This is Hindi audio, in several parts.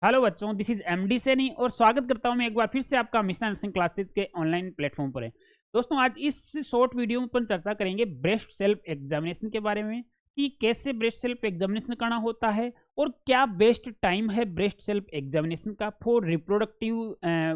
हेलो बच्चों, दिस इज एमडी सैनी और स्वागत करता हूं मैं एक बार फिर से आपका मिशन नर्सिंग क्लासेस के ऑनलाइन प्लेटफॉर्म पर है। दोस्तों, आज इस शॉर्ट वीडियो में अपन चर्चा करेंगे ब्रेस्ट सेल्फ एग्जामिनेशन के बारे में कि कैसे ब्रेस्ट सेल्फ एग्जामिनेशन करना होता है और क्या बेस्ट टाइम है ब्रेस्ट सेल्फ एग्जामिनेशन का फॉर रिप्रोडक्टिव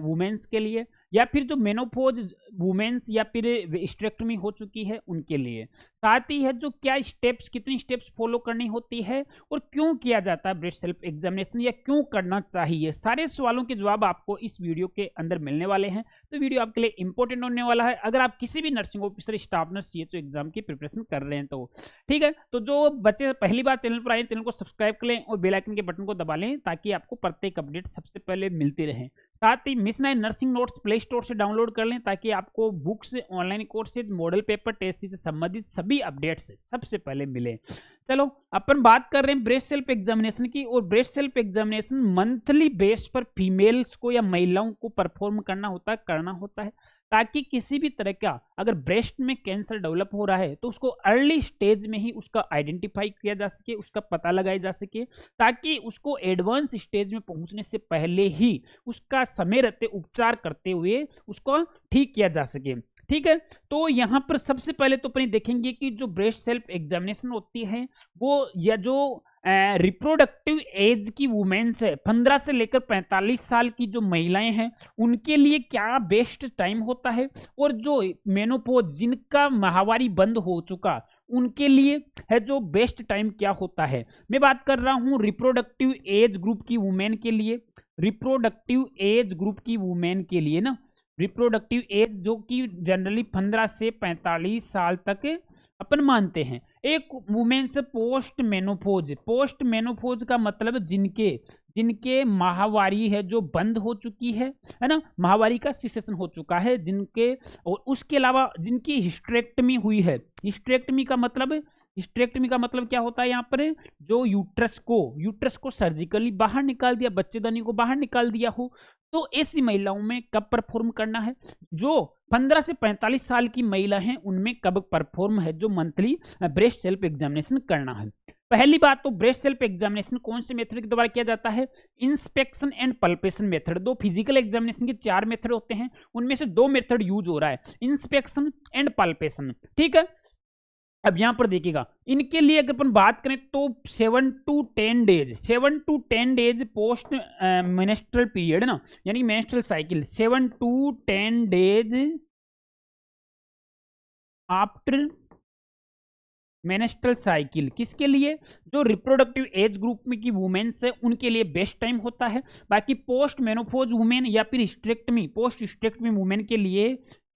वुमेन्स के लिए, या फिर जो मेनोपॉज वुमेन्स या फिर हिस्टेरेक्टमी हो चुकी है उनके लिए। साथ ही है जो क्या स्टेप्स, कितनी स्टेप्स फॉलो करनी होती है और क्यों किया जाता है ब्रेस्ट सेल्फ एग्जामिनेशन या क्यों करना चाहिए, सारे सवालों के जवाब आपको इस वीडियो के अंदर मिलने वाले हैं। तो वीडियो आपके लिए इंपॉर्टेंट होने वाला है अगर आप किसी भी nursing officer, staff nurse, CHO exam की प्रिपरेशन कर रहे हैं तो। ठीक है, तो जो बच्चे पहली बार चैनल पर आए, चैनल को सब्सक्राइब कर लें और बेल आइकन के बटन को दबा लें ताकि आपको प्रत्येक अपडेट सबसे पहले मिलती रहे। साथ ही mission nursing notes play store से डाउनलोड कर लें ताकि आपको books, online courses, model paper, test से संबंधित सभी अपडेट्स सबसे पहले मिले। चलो अपन बात कर रहे हैं ब्रेस्ट सेल्फ एग्जामिनेशन की। और breast self examination monthly base पर फीमेल्स को या महिलाओं को परफॉर्म करना होता है ताकि किसी भी तरह का अगर ब्रेस्ट में कैंसर डेवलप हो रहा है तो उसको अर्ली स्टेज में ही उसका आइडेंटिफाई किया जा सके, उसका पता लगाया जा सके, ताकि उसको एडवांस स्टेज में पहुंचने से पहले ही उसका समय रहते उपचार करते हुए उसको ठीक किया जा सके। ठीक है, तो यहाँ पर सबसे पहले तो अपन देखेंगे कि जो ब्रेस्ट सेल्फ एग्जामिनेशन होती है वो, या जो रिप्रोडक्टिव एज की वुमेन्स है 15 से लेकर 45 साल की जो महिलाएं हैं उनके लिए क्या बेस्ट टाइम होता है, और जो मेनोपॉज जिनका माहवारी बंद हो चुका उनके लिए है जो बेस्ट टाइम क्या होता है। मैं बात कर रहा हूं रिप्रोडक्टिव एज ग्रुप की वुमेन के लिए। रिप्रोडक्टिव एज ग्रुप की वुमेन के लिए ना, रिप्रोडक्टिव एज जो कि जनरली 15 से 45 साल तक अपन मानते हैं। एक वुमेन से पोस्ट मेनोपॉज, पोस्ट मेनोपॉज का मतलब जिनके माहवारी है जो बंद हो चुकी है ना, माहवारी का सिसेशन हो चुका है जिनके, और उसके अलावा जिनकी हिस्टेरेक्टमी हुई है। हिस्टेरेक्टमी का मतलब क्या होता है, यहाँ पर जो यूट्रस को सर्जिकली बाहर निकाल दिया, बच्चेदानी को बाहर निकाल दिया हो, तो ऐसी महिलाओं में कब परफॉर्म करना है। जो 15 से 45 साल की महिला हैं उनमें कब परफॉर्म है जो मंथली ब्रेस्ट सेल्फ एग्जामिनेशन करना है। पहली बात तो ब्रेस्ट सेल्फ एग्जामिनेशन कौन से मेथड के द्वारा किया जाता है, इंस्पेक्शन एंड पल्पेशन मेथड। दो फिजिकल एग्जामिनेशन के 4 मेथड होते हैं, उनमें से 2 मेथड यूज हो रहा है, इंस्पेक्शन एंड पल्पेशन। ठीक है, अब यहां पर देखिएगा इनके लिए अगर अपन बात करें तो 7 to 10 days post menstrual period ना, यानी menstrual cycle 7 to 10 days after menstrual cycle किसके लिए, जो रिप्रोडक्टिव एज ग्रुप में की वुमेन्स है उनके लिए बेस्ट टाइम होता है। बाकी पोस्ट मेनोपॉज वुमेन या फिर हिस्टेरेक्टमी, पोस्ट हिस्टेरेक्टमी वुमेन के लिए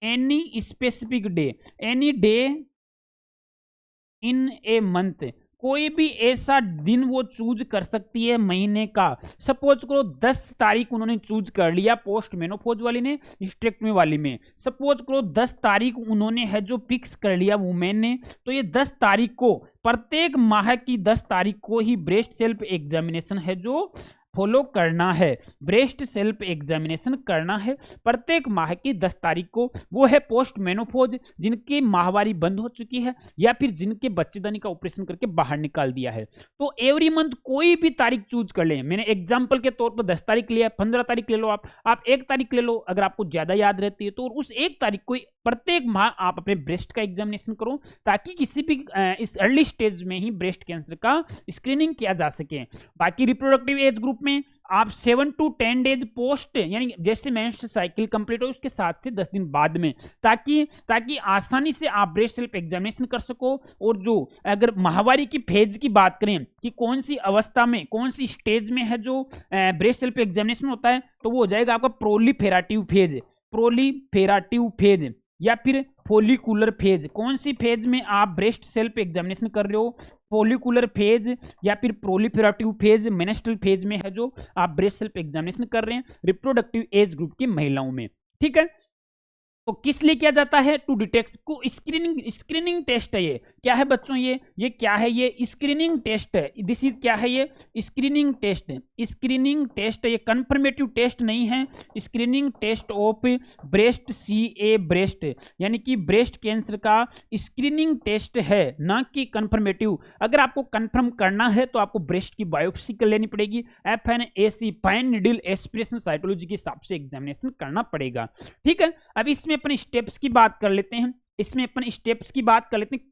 any specific day, any day in a month, कोई भी ऐसा दिन वो चूज कर सकती है महीने का। सपोज करो 10 तारीख उन्होंने चूज कर लिया, पोस्ट मेनोपॉज वाली ने, हिस्टेरेक्टमी वाली में सपोज करो 10 तारीख उन्होंने है जो फिक्स कर लिया वुमेन ने, तो ये 10 तारीख को, प्रत्येक माह की 10 तारीख को ही ब्रेस्ट सेल्फ एग्जामिनेशन है जो फॉलो करना है, ब्रेस्ट सेल्फ एग्जामिनेशन करना है प्रत्येक माह की 10 तारीख को। वो है पोस्ट मेनोपॉज, जिनकी माहवारी बंद हो चुकी है या फिर जिनके बच्चेदानी का ऑपरेशन करके बाहर निकाल दिया है। तो एवरी मंथ कोई भी तारीख चूज कर लें। मैंने एग्जांपल के तौर पर 10 तारीख लिया, 15 तारीख ले लो, आप 1 तारीख ले लो अगर आपको ज्यादा याद रहती है तो। उस 1 तारीख को प्रत्येक माह आप अपने ब्रेस्ट का एग्जामिनेशन करो ताकि किसी भी इस अर्ली स्टेज में ही ब्रेस्ट कैंसर का स्क्रीनिंग किया जा सके। बाकी रिप्रोडक्टिव एज ग्रुप में आप 7 to 10 डेज पोस्ट, यानी जैसे मेंस्ट्रुअल साइकिल कंप्लीट हो उसके 7 से 10 दिन बाद में, ताकि आसानी से आप ब्रेस्ट सेल्फ एग्जामिनेशन कर सको। और जो अगर माहवारी की फेज की बात करें कि कौन सी अवस्था में, कौन सी स्टेज में है जो ब्रेस्ट सेल्फ एग्जामिनेशन होता है, तो वो हो जाएगा आपका प्रोलिफेरेटिव फेज या फिर फोलिकुलर फेज। कौन सी फेज में आप ब्रेस्ट सेल्फ एग्जामिनेशन कर रहे हो, फोलिकुलर फेज या फिर प्रोलिफेरेटिव फेज, मेंस्ट्रुअल फेज में है जो आप ब्रेस्ट सेल्फ एग्जामिनेशन कर रहे हैं रिप्रोडक्टिव एज ग्रुप की महिलाओं में। ठीक है, तो किस लिए किया जाता है? टू डिटेक्ट को स्क्रीनिंग टेस्ट है। ये क्या है बच्चों? ये क्या है? ये स्क्रीनिंग टेस्ट है। दिस इज क्या है? ये स्क्रीनिंग टेस्ट है। स्क्रीनिंग टेस्ट है, ये कंफर्मेटिव टेस्ट नहीं है। Screening test of breast CA breast, यानी कि ब्रेस्ट कैंसर का स्क्रीनिंग टेस्ट है, ना कि कंफर्मेटिव। अगर आपको कंफर्म करना है तो आपको ब्रेस्ट की बायोप्सी कर लेनी पड़ेगी। FNAC fine needle aspiration cytology के हिसाब से एग्जामिनेशन करना पड़ेगा। ठीक है, अब इसमें अपन स्टेप्स की बात कर लेते हैं।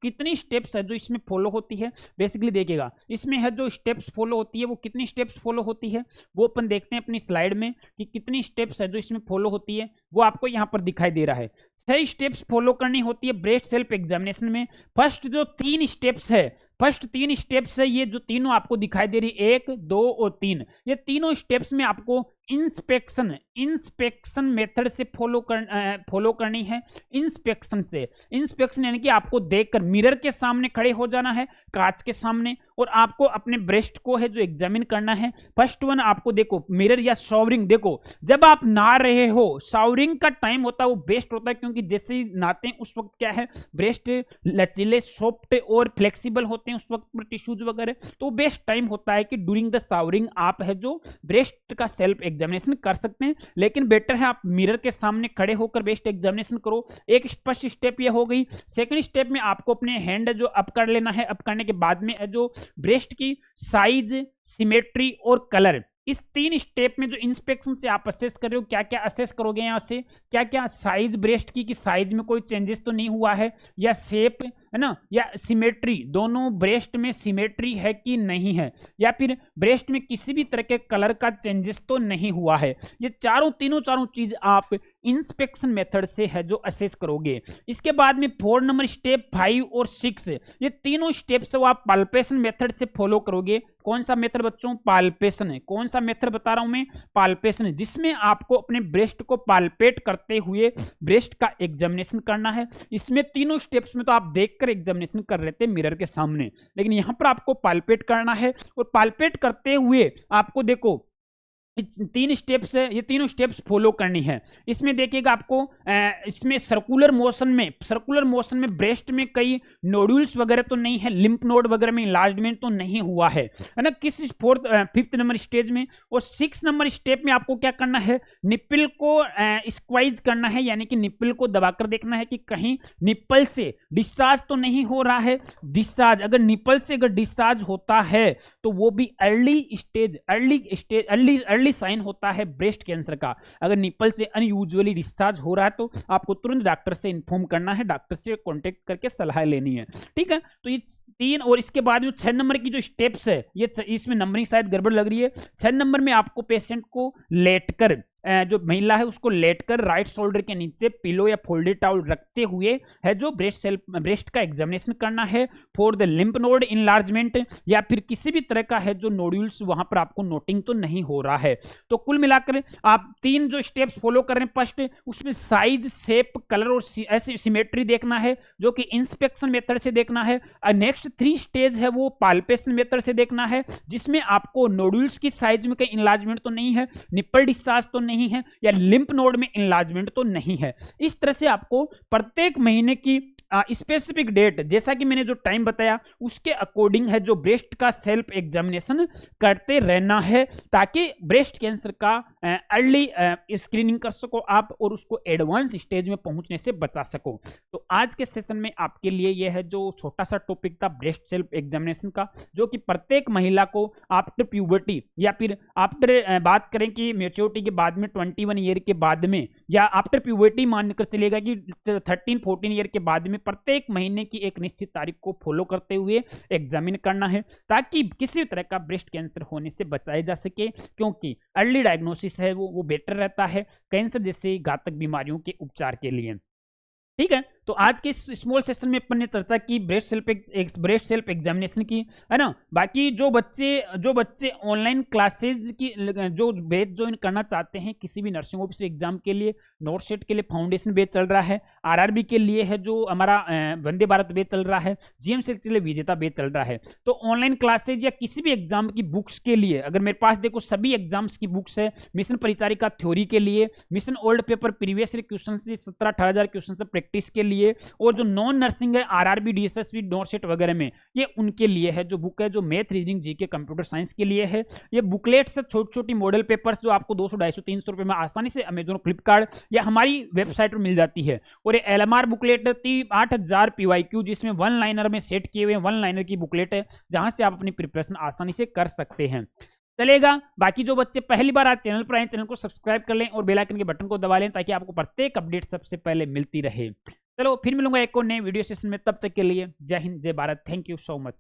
कितनी स्टेप्स है जो इसमें फॉलो होती है। बेसिकली देखिएगा, इसमें है जो स्टेप्स फॉलो होती है वो कितनी स्टेप्स फॉलो होती है वो अपन देखते हैं अपनी स्लाइड में कि कितनी स्टेप्स है जो इसमें फॉलो होती है। वो आपको यहाँ पर दिखाई दे रहा है। 6 स्टेप्स फॉलो करनी होती है ब्रेस्ट सेल्फ एग्जामिनेशन में। फर्स्ट जो 3 स्टेप्स है, ये जो तीनों आपको दिखाई दे रही, 1, 2 और 3, ये तीनों स्टेप्स में आपको इंस्पेक्शन मेथड से फॉलो करनी है। इंस्पेक्शन यानी कि आपको देखकर मिरर के सामने खड़े हो जाना है, कांच के सामने, और आपको अपने ब्रेस्ट को है जो एग्जामिन करना है। फर्स्ट वन आपको देखो मिरर या शावरिंग। देखो जब आप नहा रहे हो, शावरिंग का टाइम होता है वो बेस्ट होता है, क्योंकि जैसे ही नहाते हैं उस वक्त क्या है, ब्रेस्ट लचीले, सॉफ्ट और फ्लेक्सिबल होते हैं उस वक्त पर टिश्यूज वगैरह। तो बेस्ट टाइम होता है कि ड्यूरिंग द शावरिंग आप है जो ब्रेस्ट का सेल्फ एग्जामिनेशन कर सकते हैं। लेकिन बेटर है आप मिरर के सामने खड़े होकर ब्रेस्ट एग्जामिनेशन करो। एक फर्स्ट स्टेप ये हो गई। सेकंड स्टेप में आपको अपने हैंड जो अप कर लेना है। अप करने के बाद में जो ब्रेस्ट की साइज, सिमेट्री और कलर, इस 3 स्टेप में जो इंस्पेक्शन से आप असेस कर रहे हो, क्या क्या असेस करोगे यहाँ से, क्या क्या साइज ब्रेस्ट की, कि साइज में कोई चेंजेस तो नहीं हुआ है, या शेप है ना, या सिमेट्री, दोनों ब्रेस्ट में सिमेट्री है कि नहीं है, या फिर ब्रेस्ट में किसी भी तरह के कलर का चेंजेस तो नहीं हुआ है। ये चारों चीज आप इंस्पेक्शन मेथड से है जो असेस करोगे। इसके बाद में 4 नंबर स्टेप, 5 और 6, ये तीनों स्टेप से वो आप पाल्पेशन मेथड से फॉलो करोगे। कौन सा मेथड बच्चों? पाल्पेशन है। कौन सा मेथड बता रहा हूं मैं? पाल्पेशन है, जिसमें आपको अपने ब्रेस्ट को पाल्पेट करते हुए ब्रेस्ट का एग्जामिनेशन करना है। इसमें तीनों स्टेप्स में तो आप देखकर एग्जामिनेशन कर रहे थे मिरर के सामने, लेकिन यहां पर आपको पाल्पेट करना है, और पाल्पेट करते हुए आपको देखो 3 स्टेप्स है, ये तीनों स्टेप्स फॉलो करनी है। इसमें देखिएगा आपको इसमें सर्कुलर मोशन में ब्रेस्ट में कई नोड्यूल्स वगैरह तो नहीं है, लिम्फ नोड वगैरह में इलाजमेंट तो नहीं हुआ है ना, किस 5th नंबर स्टेज में। और 6 नंबर स्टेप में आपको क्या करना है? निप्पल को स्क्वाइज करना है, यानी कि निप्पल को दबाकर देखना है कि कहीं निप्पल से डिस्चार्ज तो नहीं हो रहा है। डिस्चार्ज अगर निप्पल से अगर डिस्चार्ज होता है तो वो भी अर्ली साइन होता है ब्रेस्ट कैंसर का। अगर निप्पल से अनयूजुअली डिस्चार्ज हो रहा है तो आपको तुरंत डॉक्टर से इन्फॉर्म करना है, डॉक्टर से कांटेक्ट करके सलाह लेनी है। ठीक है, तो ये 3, और इसके बाद जो 6 नंबर की जो स्टेप्स है, ये इसमें नंबरिंग शायद गड़बड़ लग रही है। 6 नंबर में आपको पेशेंट को लेटकर, जो महिला है उसको लेटकर राइट शोल्डर के नीचे पिलो या फोल्डेड टॉवल रखते हुए है जो ब्रेस्ट का एग्जामिनेशन करना है for the lymph node enlargement, या फिर किसी भी तरह का है जो नोड्यूल्स वहां पर आपको नोटिंग तो नहीं हो रहा है। तो कुल मिलाकर आप 3 जो स्टेप्स फॉलो कर रहे हैं, फर्स्ट उसमें साइज, शेप, कलर और ऐसी सिमेट्री देखना है जो कि इंस्पेक्शन मेथड से देखना है। नेक्स्ट 3 स्टेज है वो पाल्पेशन मेथड से देखना है, जिसमें आपको नोड्यूल्स की साइज में कहीं इनलार्जमेंट तो नहीं है, निप्पल डिस्चार्ज तो नहीं है, या लिम्फ नोड में इनलार्जमेंट तो नहीं है। इस तरह से आपको प्रत्येक महीने की स्पेसिफिक डेट, जैसा कि मैंने जो टाइम बताया उसके अकॉर्डिंग है जो ब्रेस्ट का सेल्फ एग्जामिनेशन करते रहना है, ताकि ब्रेस्ट कैंसर का अर्ली स्क्रीनिंग कर सको आप और उसको एडवांस स्टेज में पहुंचने से बचा सको। तो आज के सेशन में आपके लिए यह है जो छोटा सा टॉपिक था ब्रेस्ट सेल्फ एग्जामिनेशन का, जो कि प्रत्येक महिला को आफ्टर प्यूबर्टी, या फिर आफ्टर बात करें कि मैच्योरिटी के बाद में 21 ईयर के बाद में, या आफ्टर प्यूबर्टी मानकर चलेगा कि 13-14 ईयर के बाद में, प्रत्येक महीने की एक निश्चित तारीख को फॉलो करते हुए एग्जामिन करना है, ताकि किसी तरह का ब्रेस्ट कैंसर होने से बचाया जा सके, क्योंकि अर्ली डायग्नोसिस है वो बेटर रहता है कैंसर जैसे घातक बीमारियों के उपचार के लिए। ठीक है, तो आज के इस स्मॉल सेशन में अपन ने चर्चा की ब्रेस्ट सेल्फ एग्जामिनेशन की, है ना। बाकी जो बच्चे ऑनलाइन क्लासेज की जो बैच ज्वाइन करना चाहते हैं किसी भी नर्सिंग ऑफिसर एग्जाम के लिए, नॉर्थ सेट के लिए फाउंडेशन बैच चल रहा है, आरआरबी के लिए है जो हमारा वंदे भारत बैच चल रहा है, जीएमसी के लिए विजेता बैच चल रहा है। तो ऑनलाइन क्लासेज या किसी भी एग्जाम की बुक्स के लिए अगर मेरे पास देखो सभी एग्जाम्स की बुक्स है, मिशन परिचारिका थ्योरी के लिए, mission old paper previous question से 17-18,000 क्वेश्चन से प्रैक्टिस के लिए, और जो नॉन नर्सिंग है आरआरबी डीएसएसबी नॉर्थ सेट वगैरह में, ये उनके लिए है जो बुक है जो math reasoning GK computer science के लिए है। ये बुकलेट्स है छोटी छोटी मॉडल पेपर्स जो आपको 200, 250, 300 रुपए में आसानी से अमेजोन, फ्लिपकार्ट या हमारी वेबसाइट पर मिल जाती है। और ये एलएमआर बुकलेट 8,000 पीवाईक्यू जिसमें वन लाइनर में सेट किए हुए वन लाइनर की बुकलेट है जहां से आप अपनी प्रिपरेशन आसानी से कर सकते हैं। चलेगा। बाकी जो बच्चे पहली बार आज चैनल पर आए चैनल को सब्सक्राइब कर लें और बेल आइकन के बटन को दबा लें ताकि आपको प्रत्येक अपडेट सबसे पहले मिलती रहे। चलो फिर मिलूंगा एक और नए वीडियो सेशन में, तब तक के लिए जय हिंद जय Bharat. Thank you so much.